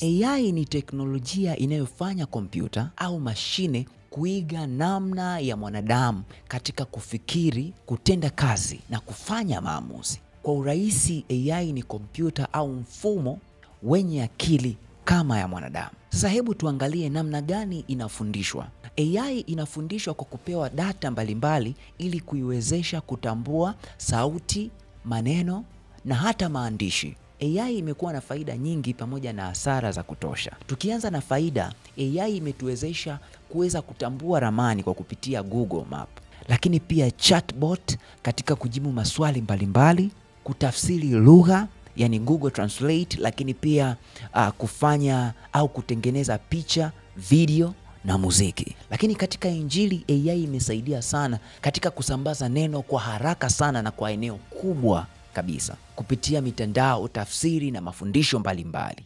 AI ni teknolojia inayofanya kompyuta au mashine kuiga namna ya mwanadamu katika kufikiri, kutenda kazi na kufanya maamuzi. Kwa urahisi, AI ni kompyuta au mfumo wenye akili kama ya mwanadamu. Sasa hebu tuangalie namna gani inafundishwa. AI inafundishwa kwa kupewa data mbalimbali ili kuiwezesha kutambua sauti, maneno na hata maandishi. AI imekuwa na faida nyingi pamoja na hasara za kutosha. Tukianza na faida, AI imetuwezesha kuweza kutambua ramani kwa kupitia Google Map. Lakini pia chatbot katika kujibu maswali mbalimbali, kutafsiri lugha, yani Google Translate, lakini pia kufanya au kutengeneza picha, video na muziki. Lakini katika Injili, AI imesaidia sana katika kusambaza neno kwa haraka sana na kwa eneo kubwa kabisa kupitia mitandao, tafsiri na mafundisho mbalimbali.